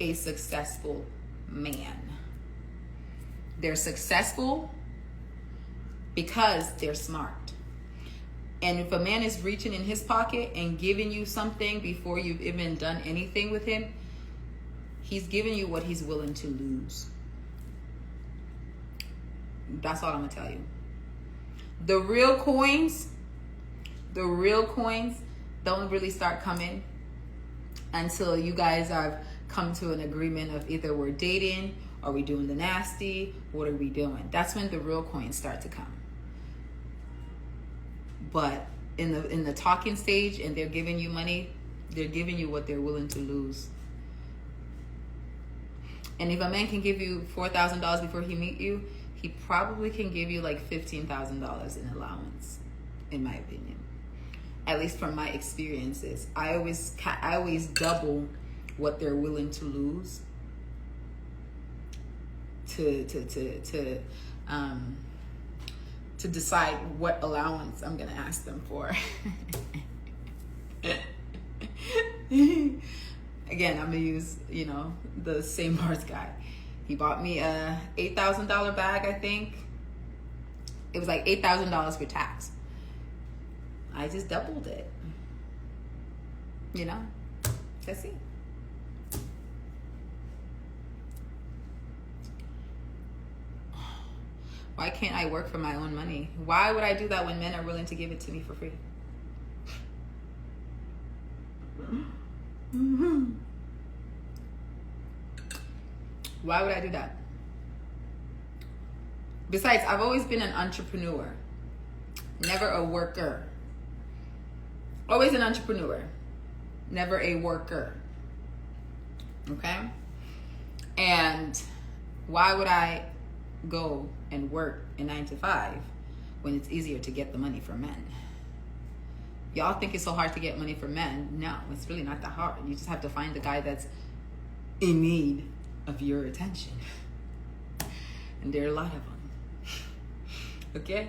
a successful man. They're successful because they're smart. And if a man is reaching in his pocket and giving you something before you've even done anything with him, he's giving you what he's willing to lose. That's all I'm gonna tell you. The real coins don't really start coming until you guys have come to an agreement of either we're dating, are we doing the nasty, what are we doing? That's when the real coins start to come. But in the talking stage and they're giving you money, they're giving you what they're willing to lose. And if a man can give you $4,000 before he meet you, he probably can give you like $15,000 in allowance, in my opinion. At least from my experiences, I always double what they're willing to lose to decide what allowance I'm gonna ask them for. Again, I'm gonna use, the same Mars guy. He bought me a $8,000 bag, I think. It was like $8,000 for tax. I just doubled it. Let's see. Why can't I work for my own money? Why would I do that when men are willing to give it to me for free? Why would I do that? Besides, I've always been an entrepreneur, never a worker. Always an entrepreneur, never a worker. Okay? And why would I go and work a 9 to 5 when it's easier to get the money for men? Y'all think it's so hard to get money for men? No, it's really not that hard. You just have to find the guy that's in need of your attention. And there are a lot of them. Okay?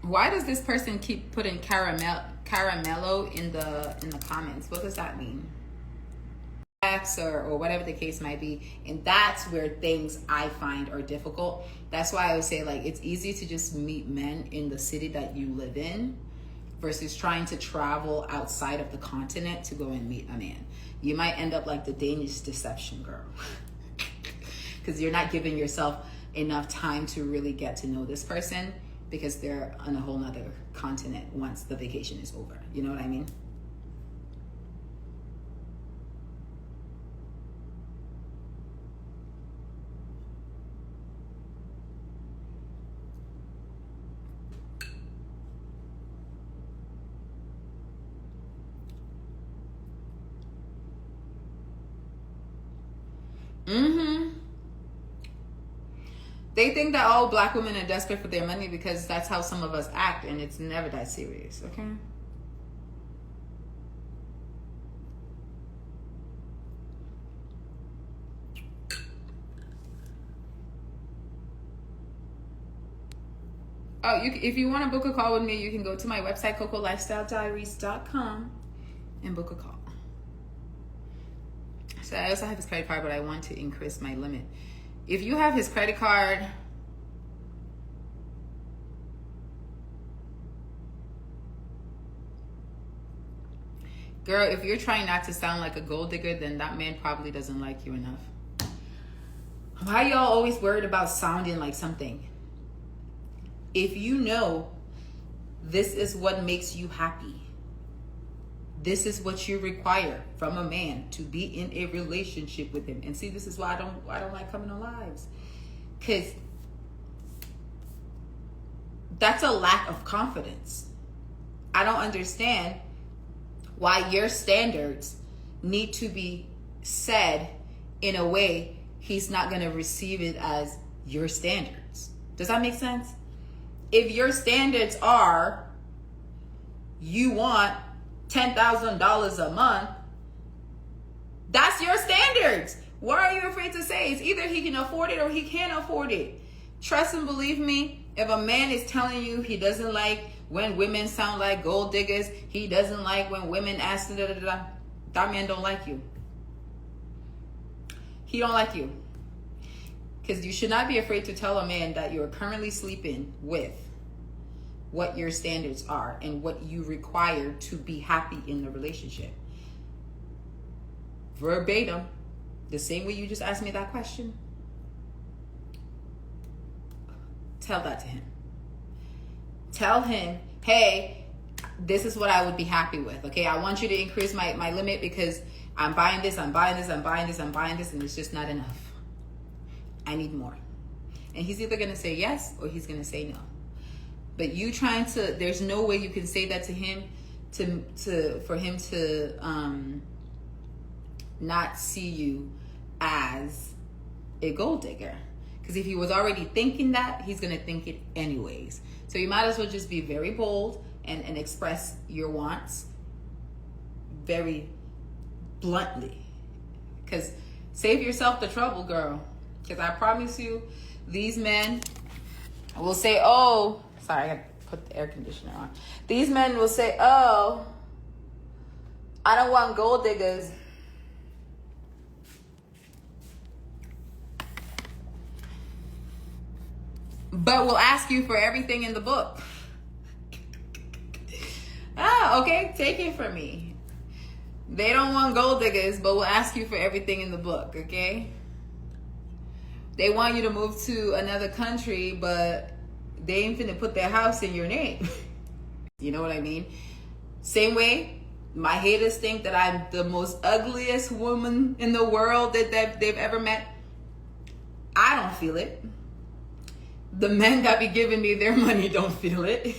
Why does this person keep putting caramello in the comments? What does that mean? Or whatever the case might be. And that's where things I find are difficult. That's why I would say, like, it's easy to just meet men in the city that you live in versus trying to travel outside of the continent to go and meet a man. You might end up like the Danish deception girl because you're not giving yourself enough time to really get to know this person because they're on a whole nother continent once the vacation is over. You know what I mean? They think that all black women are desperate for their money because that's how some of us act, and it's never that serious, okay? Oh, if you want to book a call with me, you can go to my website, CocoLifestyleDiaries.com, and book a call. So I also have his credit card, but I want to increase my limit. If you have his credit card, girl, if you're trying not to sound like a gold digger, then that man probably doesn't like you enough. Why y'all always worried about sounding like something? If you know this is what makes you happy, this is what you require from a man to be in a relationship with him. And see, this is why I don't like coming on lives. Because that's a lack of confidence. I don't understand why your standards need to be said in a way he's not going to receive it as your standards. Does that make sense? If your standards are you want $10,000 a month, that's your standards. What are you afraid to say? It's either he can afford it or he can't afford it. Trust and believe me, if a man is telling you he doesn't like when women sound like gold diggers. He doesn't like when women ask, da, da, da, da. That man don't like you. He don't like you. Because you should not be afraid to tell a man that you're currently sleeping with, what your standards are and what you require to be happy in the relationship. Verbatim, the same way you just asked me that question. Tell that to him. Tell him, hey, this is what I would be happy with. Okay, I want you to increase my limit because I'm buying this, I'm buying this, I'm buying this, I'm buying this, and it's just not enough. I need more. And he's either going to say yes or he's going to say no. But you trying to, there's no way you can say that to him for him to not see you as a gold digger. Because if he was already thinking that, he's going to think it anyways. So you might as well just be very bold and express your wants very bluntly. Because save yourself the trouble, girl. Because I promise you, these men will say, oh, sorry, I got to put the air conditioner on. These men will say, oh, I don't want gold diggers. But we'll ask you for everything in the book. Okay, take it from me. They don't want gold diggers, but we'll ask you for everything in the book, okay? They want you to move to another country, but they ain't finna put their house in your name. You know what I mean? Same way, my haters think that I'm the most ugliest woman in the world that they've ever met. I don't feel it. The men that be giving me their money don't feel it.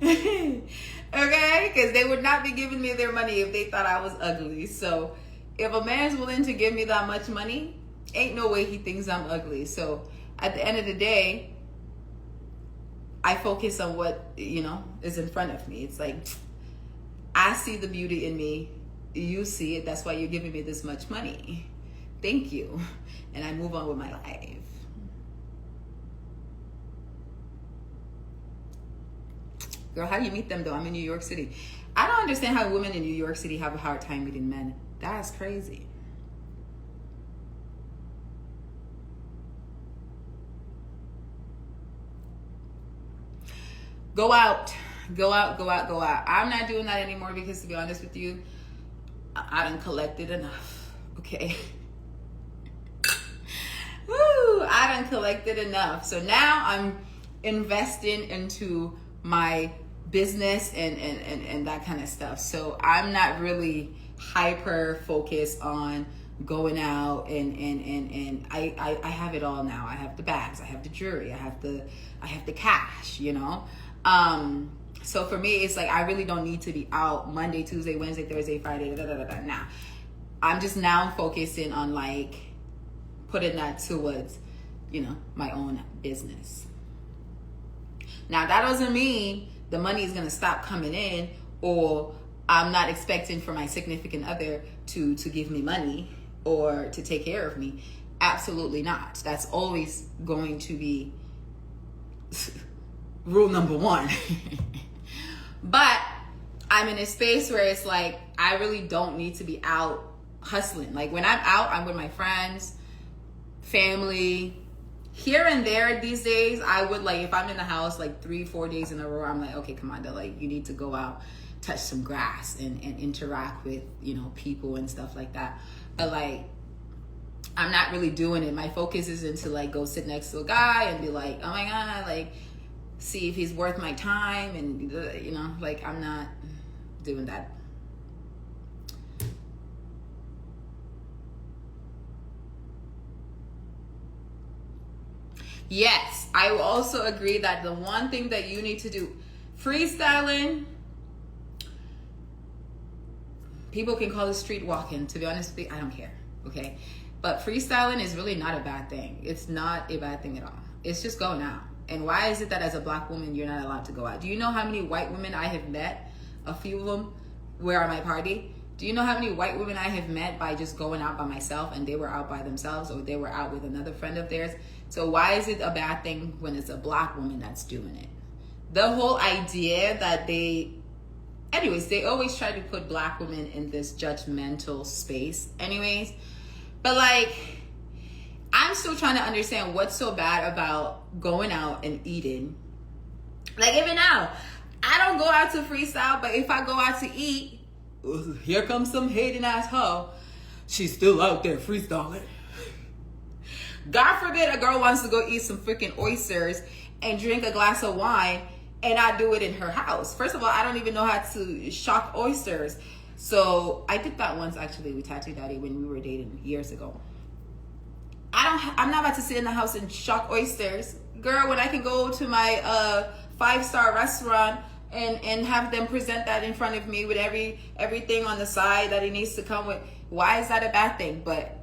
Okay? Because they would not be giving me their money if they thought I was ugly. So if a man's willing to give me that much money, ain't no way he thinks I'm ugly. So at the end of the day, I focus on what, is in front of me. It's like, I see the beauty in me. You see it. That's why you're giving me this much money. Thank you. And I move on with my life. Girl, how do you meet them though? I'm in New York City. I don't understand how women in New York City have a hard time meeting men. That's crazy. Go out. Go out, go out, go out. I'm not doing that anymore because, to be honest with you, I done collected enough. Okay? Woo! I done collected enough. So now I'm investing into my business and that kind of stuff. So I'm not really hyper focused on going out and I have it all now. I have the bags, I have the jewelry, I have the cash, So for me, it's like I really don't need to be out Monday, Tuesday, Wednesday, Thursday, Friday, Now, I'm just now focusing on like putting that towards, my own business. Now, that doesn't mean the money is going to stop coming in, or I'm not expecting for my significant other to give me money or to take care of me. Absolutely not. That's always going to be rule number one. But I'm in a space where it's like, I really don't need to be out hustling. Like when I'm out, I'm with my friends, family. Here and there these days, I would like, if I'm in the house like 3-4 days in a row, I'm like, okay, Commander, like you need to go out, touch some grass and interact with, people and stuff like that. But like, I'm not really doing it. My focus is into like go sit next to a guy and be like, oh my God, like see if he's worth my time. And, like I'm not doing that. Yes, I will also agree that the one thing that you need to do, freestyling, people can call it street walking. To be honest with you, I don't care, okay? But freestyling is really not a bad thing. It's not a bad thing at all. It's just going out. And why is it that as a black woman, you're not allowed to go out? Do you know how many white women I have met, a few of them, were at my party? Do you know how many white women I have met by just going out by myself, and they were out by themselves, or they were out with another friend of theirs? So why is it a bad thing when it's a black woman that's doing it? The whole idea that anyways, they always try to put black women in this judgmental space anyways. But like, I'm still trying to understand what's so bad about going out and eating. Like, even now, I don't go out to freestyle, but if I go out to eat, here comes some hating ass hoe. She's still out there freestyling. God forbid a girl wants to go eat some freaking oysters and drink a glass of wine, and I do it in her house. First of all, I don't even know how to shock oysters. So I did that once actually with Tattoo Daddy when we were dating years ago. I'm not about to sit in the house and shock oysters. Girl, when I can go to my 5-star restaurant and have them present that in front of me with everything on the side that it needs to come with. Why is that a bad thing? But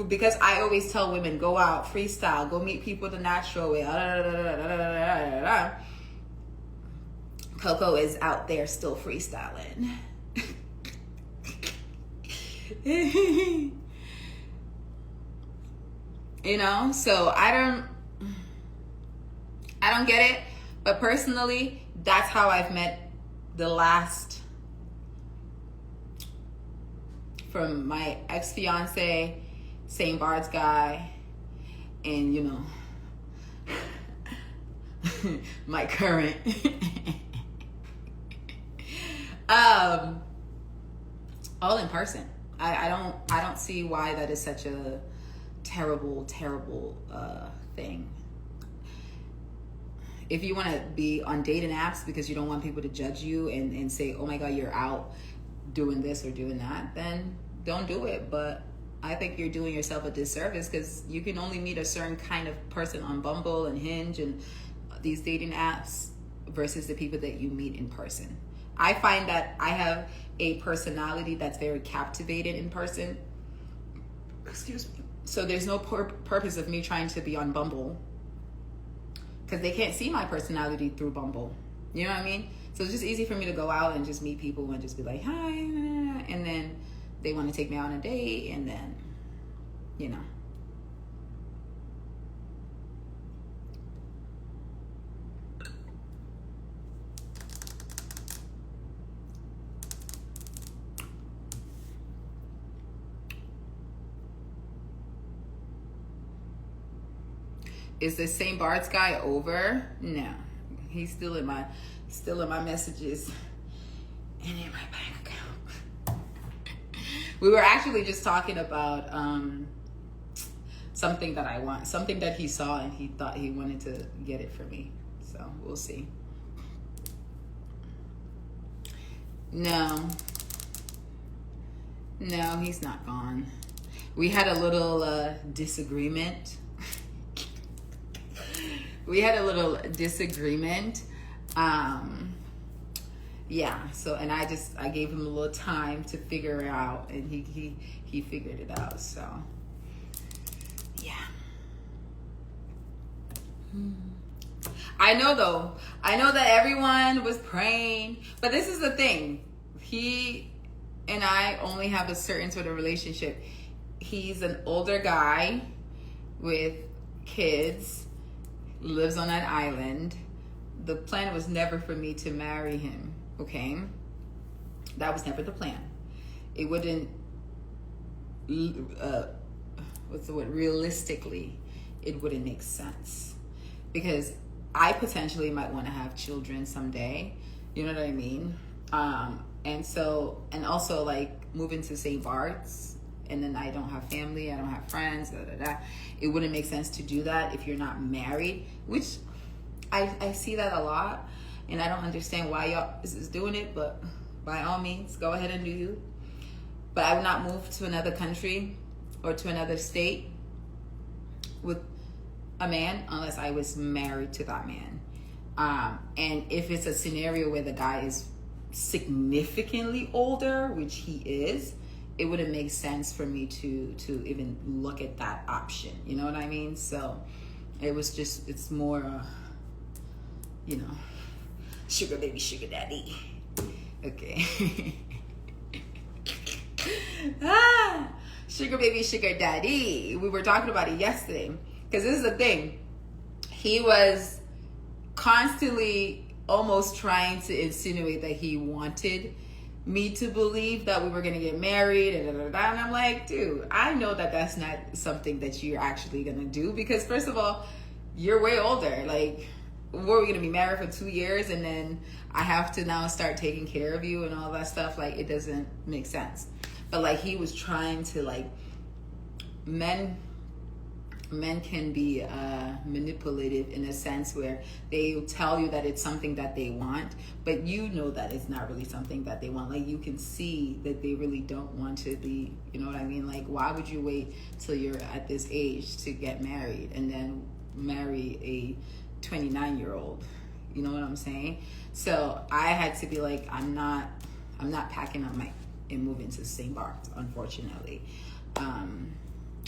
because I always tell women, go out, freestyle, go meet people the natural way. Coco is out there still freestyling. You know, so I don't get it. But personally, that's how I've met the last, from my ex-fiance, St. Bart's guy, and, you know, my current. All in person. I don't see why that is such a terrible thing. If you want to be on dating apps because you don't want people to judge you and say, oh my God, you're out doing this or doing that, then don't do it. But I think you're doing yourself a disservice because you can only meet a certain kind of person on Bumble and Hinge and these dating apps versus the people that you meet in person. I find that I have a personality that's very captivated in person. Excuse me. So there's no purpose of me trying to be on Bumble, because they can't see my personality through Bumble. You know what I mean? So it's just easy for me to go out and just meet people and just be like, hi. And then they want to take me out on a date. And then, you know. Is the St. Bart's guy over? No, he's still in my messages and in my bank account. We were actually just talking about something that I want, something that he saw and he thought he wanted to get it for me. So we'll see. No, he's not gone. We had a little disagreement. Yeah, so, and I gave him a little time to figure it out, and he figured it out. So yeah. I know that everyone was praying, but this is the thing. He and I only have a certain sort of relationship. He's an older guy with kids, lives on an island. The plan was never for me to marry him, okay? That was never the plan. It wouldn't, realistically, it wouldn't make sense. Because I potentially might want to have children someday, you know what I mean? And also like moving to St. Bart's, and then I don't have family, I don't have friends, It wouldn't make sense to do that if you're not married, which I see that a lot, and I don't understand why y'all is doing it, but by all means, go ahead and do you. But I would not move to another country or to another state with a man unless I was married to that man. And if it's a scenario where the guy is significantly older, which he is, it wouldn't make sense for me to even look at that option. You know what I mean? So it's more, sugar baby, sugar daddy. Okay. Sugar baby, sugar daddy. We were talking about it yesterday. Because this is the thing. He was constantly almost trying to insinuate that he wanted me to believe that we were going to get married. And I'm like, dude, I know that that's not something that you're actually going to do. Because first of all, you're way older. Like, we're going to be married for 2 years and then I have to now start taking care of you and all that stuff. Like, it doesn't make sense. But like, he was trying to, like, men can be manipulative in a sense where they tell you that it's something that they want, but you know that it's not really something that they want. Like, you can see that they really don't want to be, you know what I mean? Like, why would you wait till you're at this age to get married and then marry a 29-year-old? You know what I'm saying? So I had to be like, I'm not packing up and moving to St. Bart's, unfortunately.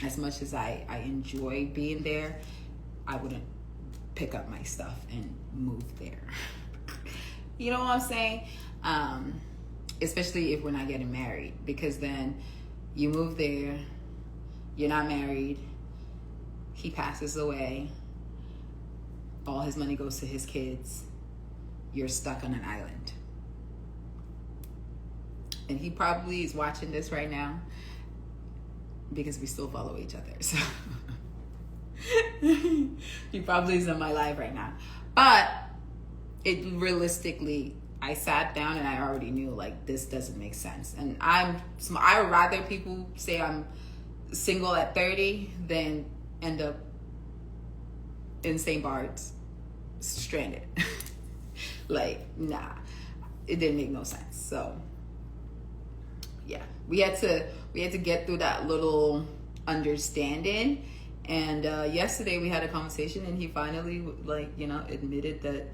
As much as I enjoy being there, I wouldn't pick up my stuff and move there. You know what I'm saying? Especially if we're not getting married, because then you move there, you're not married, he passes away, all his money goes to his kids, you're stuck on an island. And he probably is watching this right now because we still follow each other. So he probably is in my life right now. But it realistically, I sat down and I already knew, like, this doesn't make sense. And I would rather people say I'm single at 30 than end up in St. Bart's stranded. Like, nah, it didn't make no sense. So yeah, we had to get through that little understanding. And yesterday we had a conversation and he finally, like, you know, admitted that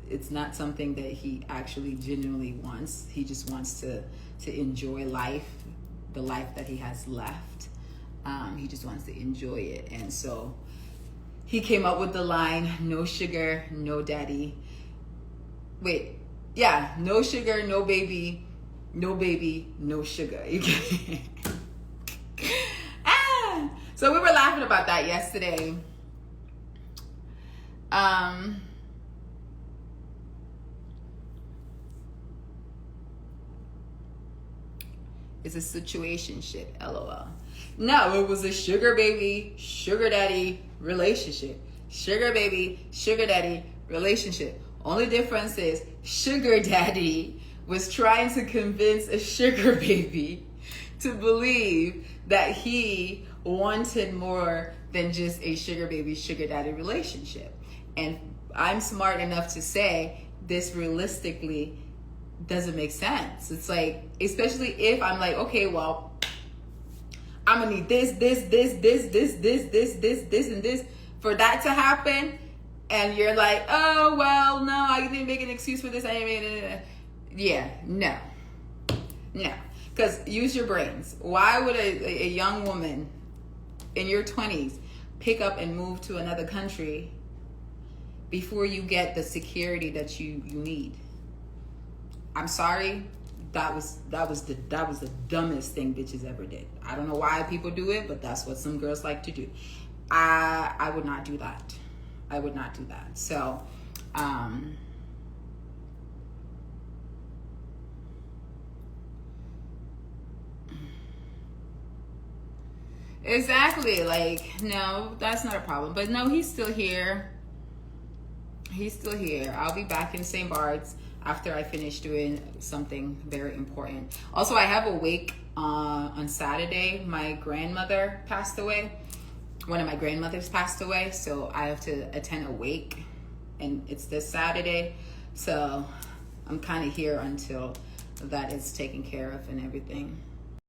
it's not something that he actually genuinely wants. He just wants to enjoy life, the life that he has left. He just wants to enjoy it. And so he came up with the line, no sugar, no daddy. Wait, yeah, no sugar, no baby, no baby, no sugar. So we were laughing about that yesterday. It's a situationship, LOL. No, it was a sugar baby, sugar daddy relationship. Sugar baby, sugar daddy relationship. Only difference is sugar daddy was trying to convince a sugar baby to believe that he wanted more than just a sugar baby, sugar daddy relationship. And I'm smart enough to say this realistically doesn't make sense. It's like, especially if I'm like, okay, well, I'm gonna need this, and this for that to happen. And you're like, oh, well, no, I didn't make an excuse for this. Yeah, no. Because use your brains. Why would a young woman in your 20s pick up and move to another country before you get the security that you need? I'm sorry, that was the dumbest thing bitches ever did. I don't know why people do it, but that's what some girls like to do. I would not do that. I would not do that. So, exactly. Like, no, that's not a problem. But no, he's still here. He's still here. I'll be back in St. Bart's after I finish doing something very important. Also, I have a wake on Saturday. My grandmother passed away. One of my grandmothers passed away, so I have to attend a wake, and it's this Saturday. So I'm kind of here until that is taken care of and everything.